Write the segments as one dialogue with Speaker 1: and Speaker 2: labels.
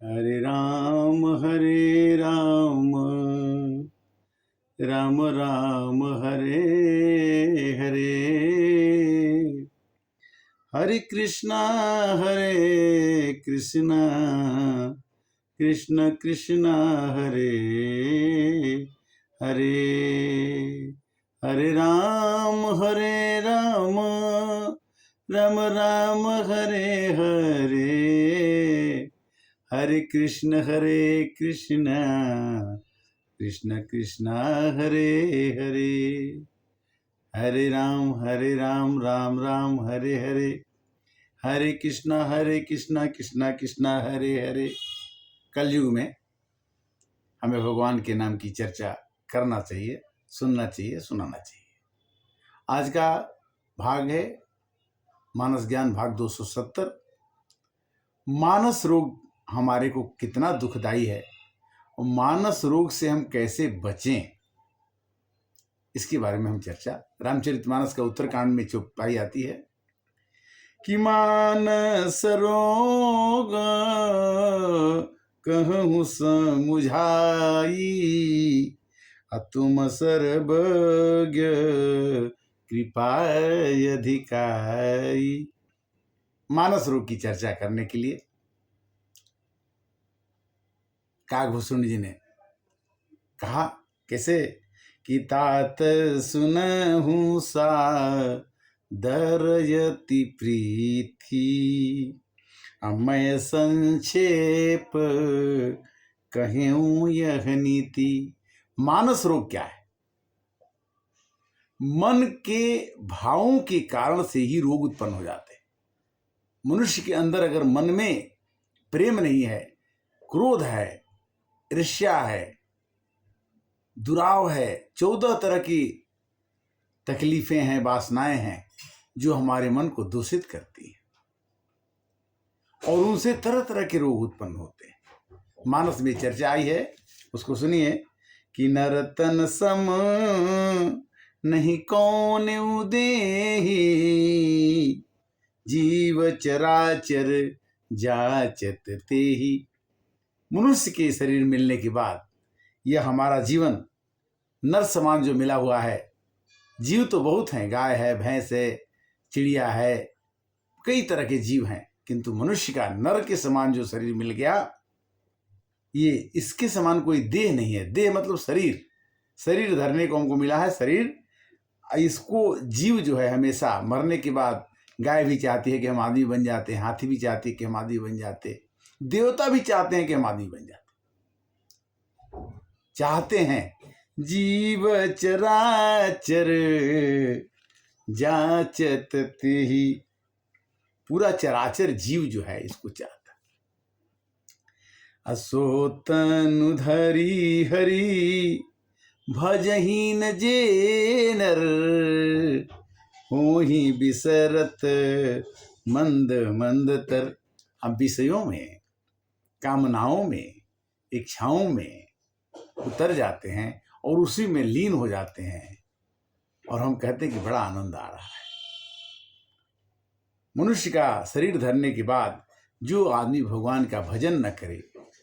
Speaker 1: हरे राम राम राम हरे हरे, हरे कृष्णा कृष्ण कृष्ण हरे हरे, हरे राम राम राम हरे हरे, हरे कृष्ण कृष्ण कृष्ण हरे हरे, हरे राम राम राम हरे हरे, हरे कृष्णा कृष्ण कृष्ण हरे हरे। कलयुग में हमें भगवान के नाम की चर्चा करना चाहिए, सुनना चाहिए, सुनाना चाहिए। आज का भाग है मानस ज्ञान भाग 270। मानस रोग हमारे को कितना दुखदाई है और मानस रोग से हम कैसे बचें, इसके बारे में हम चर्चा। रामचरितमानस का उत्तरकांड में जो पाई आती है कि मानस रोग कहूँ समुझाई, तुम सर्वज्ञ कृपा अधिकाई। मानस रोग की चर्चा करने के लिए काकभूषण जी ने कहा कैसे कि तात सुनहु सा दरयति प्रीति, मैं संक्षेप कहूं यह नीति। मानस रोग क्या है? मन के भावों के कारण से ही रोग उत्पन्न हो जाते हैं। मनुष्य के अंदर अगर मन में प्रेम नहीं है, क्रोध है, ईर्ष्या है, दुराव है, 14 तरह की तकलीफें हैं, वासनाएं हैं जो हमारे मन को दूषित करती हैं और उनसे तरह तरह के रोग उत्पन्न होते हैं। मानस में चर्चा आई है, उसको सुनिए कि नरतन सम नहीं कौन उदेहि, जीव चराचर जाचत तेहि। मनुष्य के शरीर मिलने के बाद यह हमारा जीवन नर समान जो मिला हुआ है, जीव तो बहुत हैं, गाय है, भैंस है, चिड़िया है, कई तरह के जीव हैं, किंतु मनुष्य का नर के समान जो शरीर मिल गया, ये इसके समान कोई देह नहीं है। देह मतलब शरीर धरने को हमको मिला है शरीर। इसको जीव जो है हमेशा मरने के बाद, गाय भी चाहती है कि हम आदमी बन जाते हैं, हाथी भी चाहती है कि हम आदमी बन जाते, देवता भी चाहते हैं कि हम आदमी बन जाते, चाहते हैं। जीव चराचर जाचत तेहि, पूरा चराचर जीव जो है इसको चाहता। असो तनु धरी हरि भजहीन जे नर, होहि बिसरत मंद मंद तर। हम विषयों में, कामनाओं में, इच्छाओं में उतर जाते हैं और उसी में लीन हो जाते हैं और हम कहते हैं कि बड़ा आनंद आ रहा है। मनुष्य का शरीर धरने के बाद जो आदमी भगवान का भजन न करे,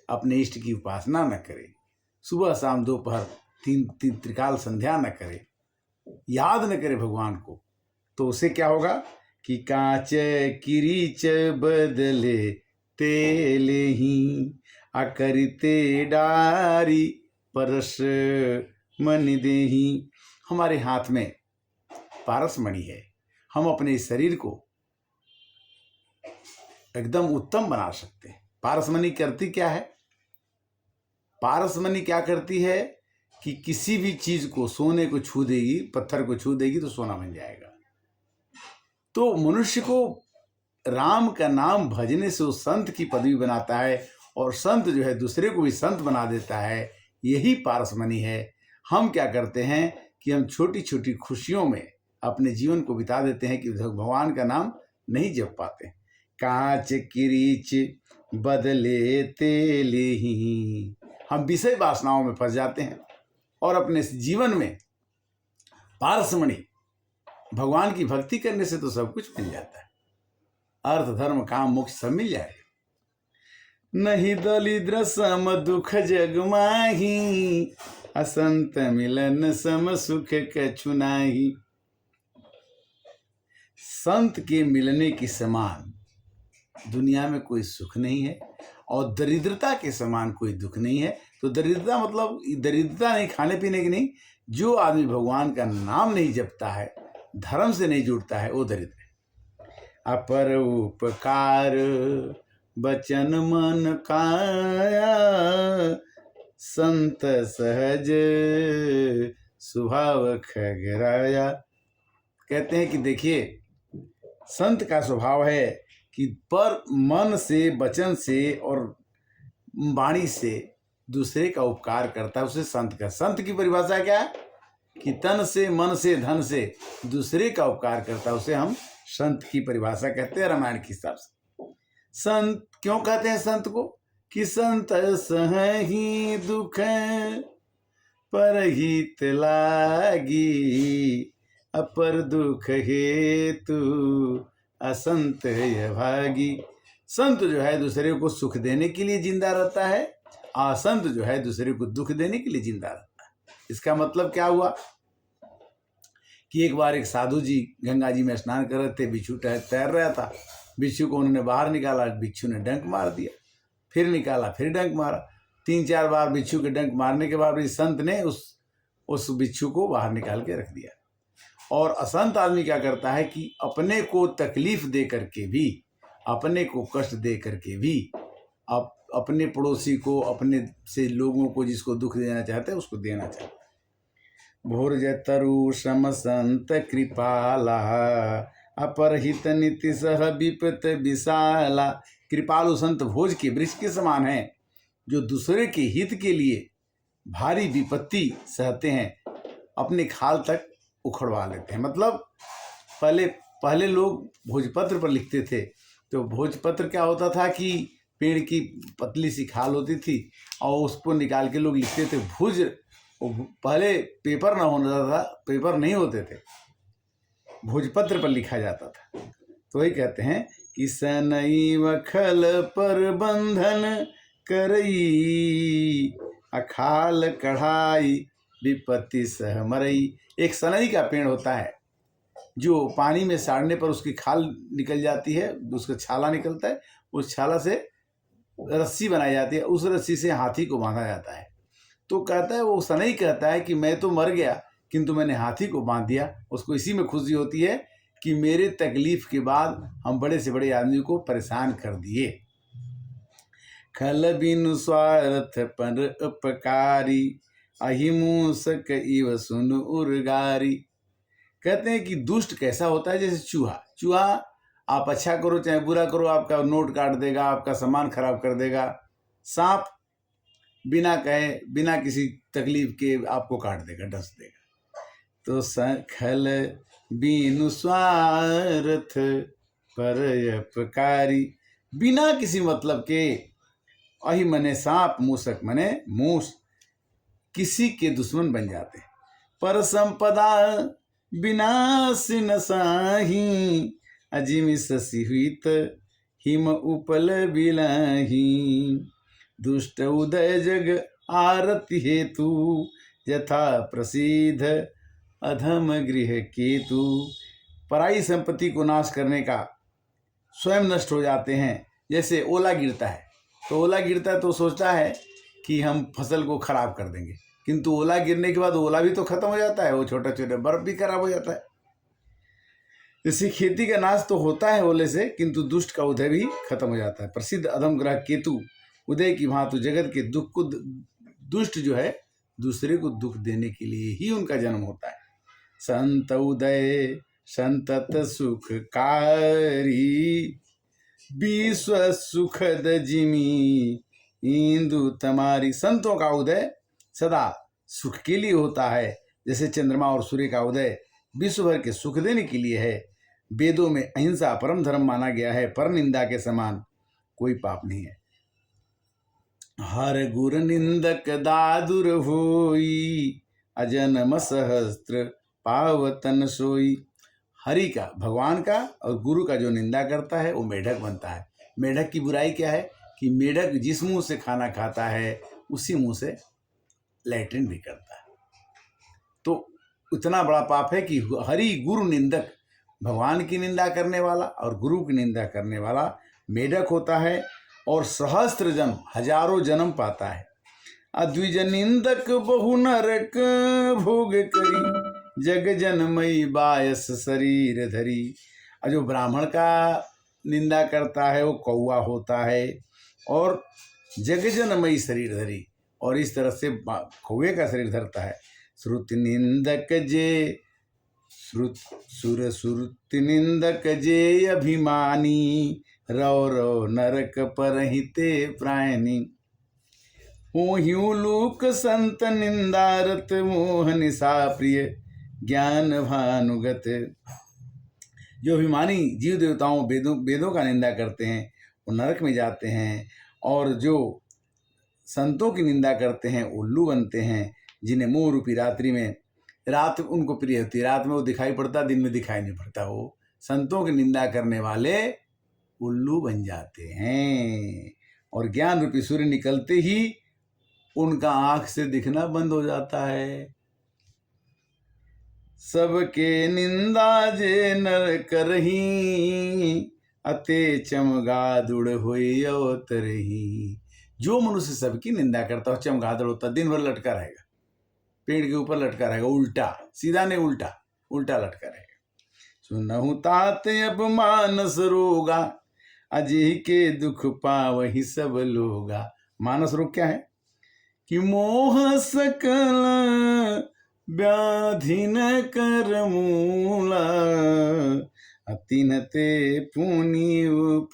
Speaker 1: अपने इष्ट की उपासना न करे, सुबह शाम दोपहर तीन त्रिकाल संध्या न करे, याद न करे भगवान को, तो उसे क्या होगा कि कांच किरीच बदले तेले ही, अकरिते डारी परस मणि देही। हमारे हाथ में पारस मणि है, हम अपने शरीर को एकदम उत्तम बना सकते हैं। पारसमणि करती क्या है? पारसमणि क्या करती है कि किसी भी चीज को, सोने को छू देगी, पत्थर को छू देगी तो सोना बन जाएगा। तो मनुष्य को राम का नाम भजने से वो संत की पदवी बनाता है और संत जो है दूसरे को भी संत बना देता है। यही पारसमणि है। हम क्या करते हैं कि हम छोटी छोटी खुशियों में अपने जीवन को बिता देते हैं कि भगवान का नाम नहीं जप पाते। कांच किरीच बदले तेले ही, हम विषय वासनाओं में फंस जाते हैं और अपने जीवन में पारसमणि भगवान की भक्ति करने से तो सब कुछ मिल जाता है। अर्थ धर्म काम मोक्ष सब मिल जाएगा। नहीं दलिद्र सम दुख जग माही, असंत मिलन सम सुख कछु नाही। संत के मिलने के समान दुनिया में कोई सुख नहीं है, और दरिद्रता के समान कोई दुख नहीं है। तो दरिद्रता मतलब दरिद्रता नहीं खाने पीने की नहीं, जो आदमी भगवान का नाम नहीं जपता है, धर्म से नहीं जुड़ता है, वो दरिद्र है। अपर उपकार बचन मन काया, संत सहज स्वभाव खगराया। कहते हैं कि देखिए, संत का स्वभाव है कि पर मन से, वचन से और वाणी से दूसरे का उपकार करता है, उसे संत का। संत की परिभाषा क्या है कि तन से, मन से, धन से दूसरे का उपकार करता है, उसे हम संत की परिभाषा कहते हैं रामायण के हिसाब से। संत क्यों कहते हैं संत को? कि संत सहहि दुख परहित लागी, अपर दुख हेतु असंत है भागी। संत जो है दूसरे को सुख देने के लिए जिंदा रहता है, असंत जो है दूसरे को दुख देने के लिए जिंदा रहता है। इसका मतलब क्या हुआ कि एक बार एक साधु जी गंगा जी में स्नान कर रहे थे, बिच्छू तैर रहा था, बिच्छू को उन्होंने बाहर निकाला, बिच्छू ने डंक मार दिया, फिर निकाला, फिर डंक मारा। 3-4 बार बिच्छू के डंक मारने के बाद संत ने उस बिच्छू को बाहर निकाल के रख दिया। और असंत आदमी क्या करता है कि अपने को तकलीफ दे करके भी, अपने को कष्ट दे करके भी, अपने पड़ोसी को, अपने से लोगों को जिसको दुख देना चाहते हैं उसको देना चाहते हैं। भोरज तरु सम संत कृपाला, अपरहित नीति सह विपत विशाला। कृपालु संत भोज के वृक्ष के समान हैं, जो दूसरे के हित के लिए भारी विपत्ति सहते हैं, अपने खाल तक उखड़वा लेते हैं। मतलब पहले लोग भोजपत्र पर लिखते थे, तो भोजपत्र क्या होता था कि पेड़ की पतली सी खाल होती थी और उसको निकाल के लोग लिखते थे। भोज, पहले पेपर ना होता था, पेपर नहीं होते थे, भोजपत्र पर लिखा जाता था। तो वही कहते हैं कि सनई वखल पर बंधन करई, अखाल कढ़ाई विपत्ति सह मरई। एक सनई का पेड़ होता है जो पानी में साड़ने पर उसकी खाल निकल जाती है, उसका छाला निकलता है, उस छाला से रस्सी बनाई जाती है, उस रस्सी से हाथी को बांधा जाता है। तो कहता है, वो सनई कहता है कि मैं तो मर गया किंतु मैंने हाथी को बांध दिया। उसको इसी में खुशी होती है कि मेरे तकलीफ के बाद हम बड़े से बड़े आदमी को परेशान कर दिए। खल बिनु स्वार्थ पर उपकारी, अहिमूसक इव सुन उर्गारी। कहते हैं कि दुष्ट कैसा होता है? जैसे चूहा आप अच्छा करो चाहे बुरा करो, आपका नोट काट देगा, आपका सामान खराब कर देगा। सांप बिना कहे, बिना किसी तकलीफ के आपको काट देगा, डस देगा। तो खल बिनु स्वार्थ पर उपकारी, बिना किसी मतलब के। अहि मने सांप, मूसक मने मूस, किसी के दुश्मन बन जाते। पर संपदा विनाश न साही, अजिमि शशि हुईत हिम उपल बिलाही। दुष्ट उदय जग आरति हेतु, यथा प्रसिद्ध अधम गृह केतु। पराई संपत्ति को नाश करने का स्वयं नष्ट हो जाते हैं। जैसे ओला गिरता है, तो ओला गिरता है तो सोचता है कि हम फसल को खराब कर देंगे, किंतु ओला गिरने के बाद ओला भी तो खत्म हो जाता है, वो छोटा छोटा बर्फ भी खराब हो जाता है। जैसे खेती का नाश तो होता है ओले से, किंतु दुष्ट का उदय भी खत्म हो जाता है। प्रसिद्ध अधम ग्रह केतु उदय की भांति जगत के दुख को, दुष्ट जो है दूसरे को दुख देने के लिए ही उनका जन्म होता है। संत उदय संतत सुखकारी, विश्व सुखद जिमी इंदु तमारी। संतों का उदय सदा सुख के लिए होता है, जैसे चंद्रमा और सूर्य का उदय विश्व भर के सुख देने के लिए है। वेदों में अहिंसा परम धर्म माना गया है, पर निंदा के समान कोई पाप नहीं है। हर गुर निंदक दादुर होई, अजन्म सहस्त्र पावतन सोई। हरि का, भगवान का और गुरु का जो निंदा करता है वो मेढक बनता है। मेढक की बुराई क्या है कि मेढक जिस मुंह से खाना खाता है उसी मुंह से लैट्रिन भी करता है। तो इतना बड़ा पाप है कि हरि गुरु निंदक, भगवान की निंदा करने वाला और गुरु की निंदा करने वाला मेढक होता है और सहस्त्र जन्म, हजारों जन्म पाता है। अद्विज निंदक बहु नरक भोग करी, जग जनमई बायस शरीर धरी। और जो ब्राह्मण का निंदा करता है वो कौआ होता है और जग जनमई शरीर धरी, और इस तरह से कौए का शरीर धरता है। श्रुति निंदक जे सुर श्रुति निंदक जे अभिमानी, रौ रौ नरक परहिते प्रायनी। लूक संत निंदारत, मोह निशा प्रिय ज्ञान भानुगत। जो अभिमानी जीव देवताओं वेदों का निंदा करते हैं वो नरक में जाते हैं, और जो संतों की निंदा करते हैं उल्लू बनते हैं, जिन्हें मोह रूपी रात्रि में, रात उनको प्रिय होती है, रात में वो दिखाई पड़ता, दिन में दिखाई नहीं पड़ता। वो संतों की निंदा करने वाले उल्लू बन जाते हैं, और ज्ञान रूपी सूर्य निकलते ही उनका आंख से दिखना बंद हो जाता है। सबके निंदा जे नर करही, अते चमगादुड़ होई अवतरही। जो मनुष्य सबकी निंदा करता हो चमगादड़ होता, दिन भर लटका रहेगा, पेड़ के ऊपर लटका रहेगा, उल्टा, सीधा नहीं उल्टा, उल्टा लटका रहेगा। सुनहु तात अब मानस रोगा, अजय के दुख पावहि सब लोगा। मानस रोग क्या है कि मोह सकल व्याधि न कर मूला, तिन्हते पुनि उप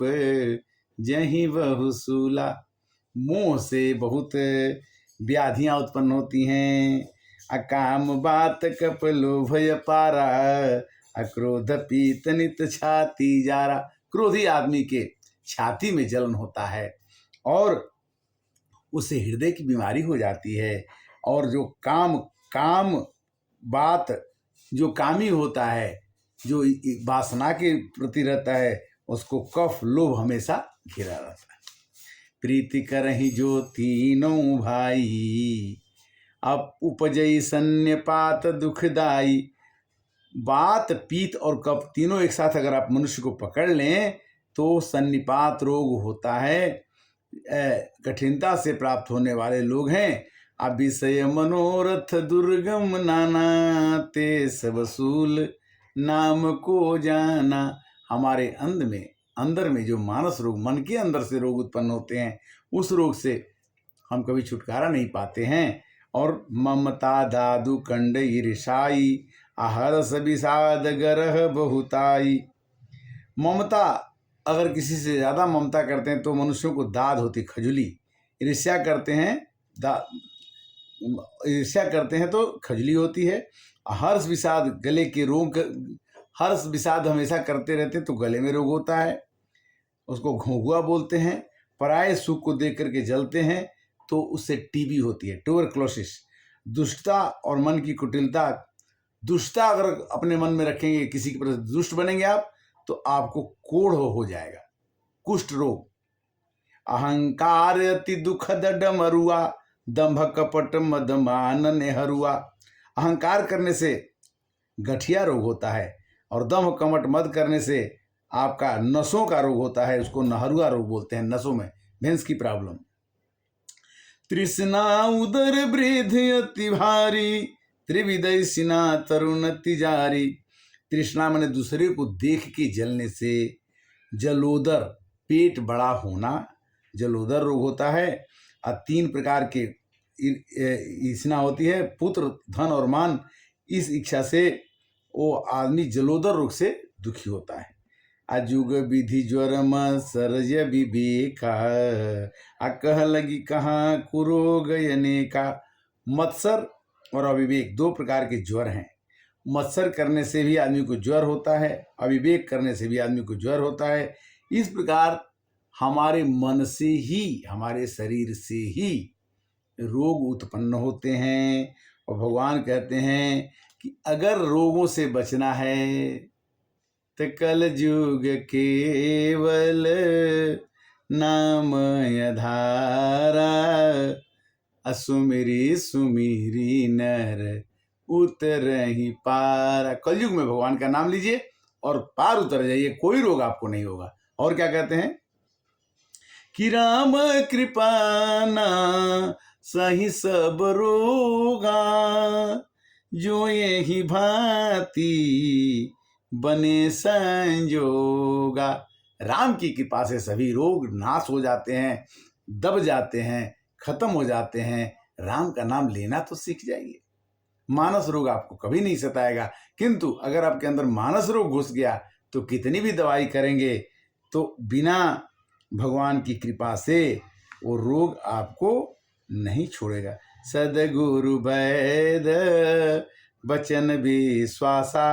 Speaker 1: जहि बहुसूला। मोह से बहुत व्याधियां उत्पन्न होती हैं। अकाम बात कपलो भय पारा, अक्रोध पीत नित छाती जारा। क्रोधी आदमी के छाती में जलन होता है और उसे हृदय की बीमारी हो जाती है। और जो काम बात, जो कामी होता है, जो वासना के प्रति रहता है, उसको कफ लोभ हमेशा घिरा रहता है। प्रीति करहि जो तीनों भाई, अब उपजई सन्निपात दुखदाई। बात, पीत और कफ तीनों एक साथ अगर आप मनुष्य को पकड़ लें तो सन्निपात रोग होता है, कठिनता से प्राप्त होने वाले लोग हैं। अभिषय मनोरथ दुर्गम नाना, ते सब सूल नाम को जाना। हमारे अंदर में जो मानस रोग, मन के अंदर से रोग उत्पन्न होते हैं, उस रोग से हम कभी छुटकारा नहीं पाते हैं। और ममता दादु कंड ईर्षाई, आहरस विषाद गरह बहुताई। ममता, अगर किसी से ज़्यादा ममता करते हैं तो मनुष्यों को दाद होती, खजुली। ईर्ष्या करते हैं तो खजुली होती है। हर्ष विषाद, गले के रोग, हर्ष विषाद हमेशा करते रहते हैं तो गले में रोग होता है, उसको घोंघुआ बोलते हैं। पराये सुख को देख करके जलते हैं तो उससे टीबी होती है, ट्यूबरक्लोसिस। दुष्टता और मन की कुटिलता, दुष्टता अगर अपने मन में रखेंगे, किसी के प्रति दुष्ट बनेंगे आप, तो आपको कोढ़ हो जाएगा, कुष्ठ रोग। अहंकार अति दुखद डमरुआ, दंभ कपट मद मान नेहरुआ। अहंकार करने से गठिया रोग होता है, और दंभ कमट मद करने से आपका नसों का रोग होता है, उसको नहरुआ रोग बोलते हैं, नसों में भेंस की प्रॉब्लम। तृष्णा उदर वृद्ध अति भारी, त्रिविदय सिना तरुण तिजारी। तृष्णा माने दूसरे को देख के जलने से, जलोदर, पेट बड़ा होना, जलोदर रोग होता है। और 3 प्रकार के इच्छा होती है, पुत्र, धन और मान। इस इच्छा से वो आदमी जलोदर रोग से दुखी होता है। अजुग विधि ज्वरम सरज विवेका, अकह लगी कहाँ कुरोग अनेका। मत्सर और अविवेक 2 प्रकार के ज्वर हैं। मत्सर करने से भी आदमी को ज्वर होता है, अविवेक करने से भी आदमी को ज्वर होता है। इस प्रकार हमारे मन से ही, हमारे शरीर से ही रोग उत्पन्न होते हैं। और भगवान कहते हैं कि अगर रोगों से बचना है तो कल युग केवल नाम आधारा, असुमिरी सुमिरी नर उतरहि पारा। कलयुग में भगवान का नाम लीजिए और पार उतर जाइए, कोई रोग आपको नहीं होगा। और क्या कहते हैं कि राम कृपाना सही सब रोगा, जो यही भांति बने संजोगा। राम की कृपा से सभी रोग नाश हो जाते हैं, दब जाते हैं, खत्म हो जाते हैं। राम का नाम लेना तो सीख जाइए। मानस रोग आपको कभी नहीं सताएगा, किंतु अगर आपके अंदर मानस रोग घुस गया तो कितनी भी दवाई करेंगे तो बिना भगवान की कृपा से वो रोग आपको नहीं छोड़ेगा। सदगुरु वैद बचन विश्वासा,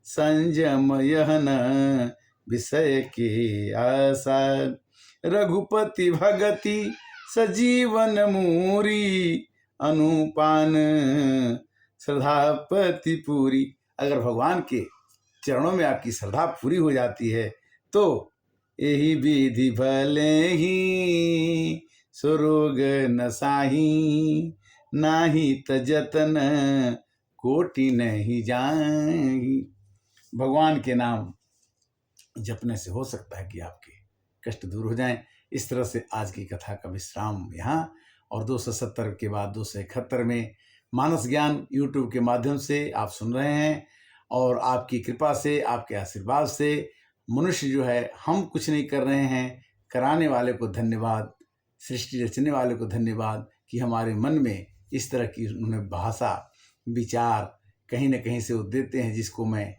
Speaker 1: संयम यहन विषय के आशा। रघुपति भगति सजीवन मूरी, अनुपान श्रद्धापति पूरी। अगर भगवान के चरणों में आपकी श्रद्धा पूरी हो जाती है तो यही विधि भले ही सुरोग नसाही, नाही तजतन कोटि नहीं जाही। भगवान के नाम जपने से हो सकता है कि आपके कष्ट दूर हो जाएं। इस तरह से आज की कथा का विश्राम यहाँ, और 270 के बाद 271 में मानस ज्ञान यूट्यूब के माध्यम से आप सुन रहे हैं। और आपकी कृपा से, आपके आशीर्वाद से मनुष्य जो है, हम कुछ नहीं कर रहे हैं, कराने वाले को धन्यवाद, सृष्टि रचने वाले को धन्यवाद कि हमारे मन में इस तरह की उन्होंने भाषा, विचार कहीं ना कहीं से वो देते हैं, जिसको मैं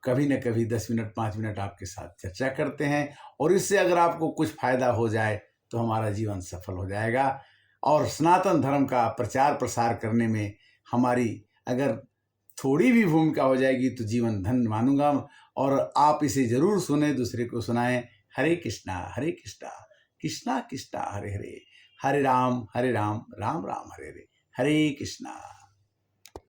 Speaker 1: कभी न कभी 10 मिनट 5 मिनट आपके साथ चर्चा करते हैं। और इससे अगर आपको कुछ फायदा हो जाए तो हमारा जीवन सफल हो जाएगा। और सनातन धर्म का प्रचार प्रसार करने में हमारी अगर थोड़ी भी भूमिका हो जाएगी तो जीवन धन्य मानूंगा। और आप इसे जरूर सुने, दूसरे को सुनाएं। हरे कृष्णा कृष्णा कृष्णा हरे हरे, हरे राम राम राम हरे हरे। हरे कृष्णा।